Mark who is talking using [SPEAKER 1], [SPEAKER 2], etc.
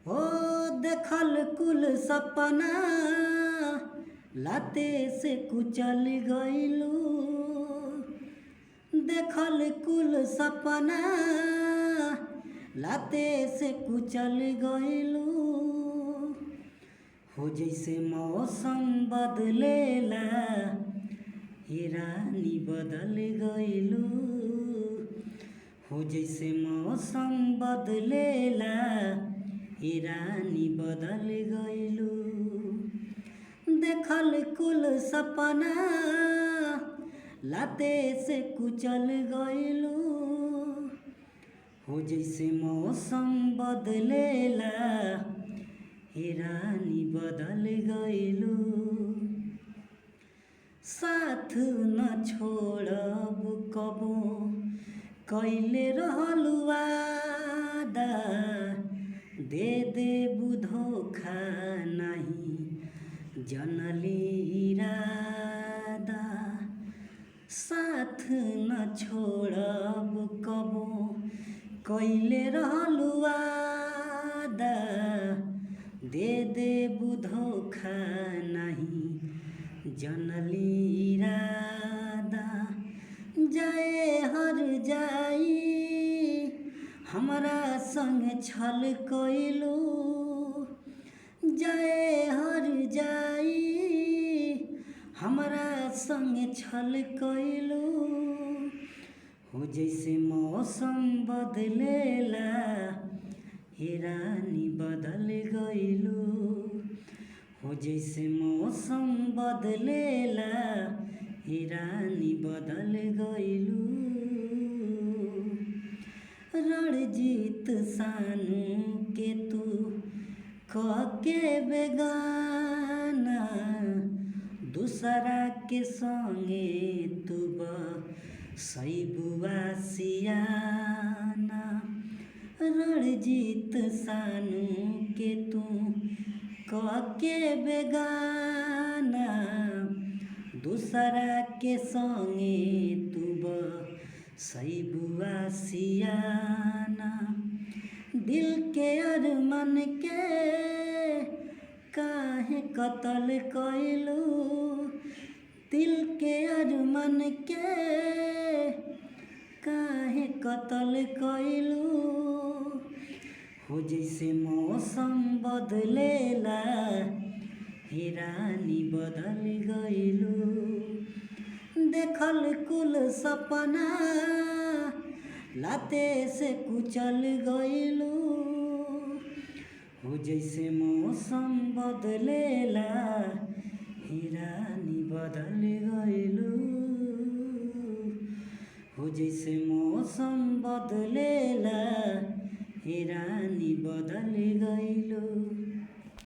[SPEAKER 1] हो देखल कुल सपना लाते से कुचल गइलू। देखल कुल सपना लाते से कुचल गइलू। हो जैसे मौसम बदलेला हे रानी बदल गइलू। हो जैसे मौसम बदलेला हे रानी बदल गइलू। देखल कुल सपना लाते से कुचल गइलू। हो जैसे मौसम बदलेला हे रानी बदल गइलू। साथ न छोड़ब कबो कैले रहलू वादा। दे देबू धोखा नहीं जनली इरादा। साथ न छोड़ब कबो कैले रहलू वादा। दे देबू धोखा नहीं जनली इरादा। जाए हर जाई हमरा संग छल कइलू। जाए हर जाई हमरा संग छल कइलू। हो जैसे मौसम बदलेला हे रानी बदल गइलू। हो जैसे मौसम बदलेला हे रानी बदल गइलू। रणजीत सानू के तू के बेगाना। दूसरा के संगे तू सैबुआ सियाना। रणजीत सानू के तू के बेगाना। दूसरा के संगे तू सैबुआ सियाना। दिल के अरमान के काहे कत्ल कइलू। दिल के अरमान के काहे कत्ल कइलू। हो जैसे मौसम बदलेला हे रानी बदल गइलू। देखल कुल सपना लाते से कुचल गइलू। हो जैसे मौसम बदलेला हे रानी बदल गइलू। हो जैसे मौसम बदलेला हे रानी बदल गइलू।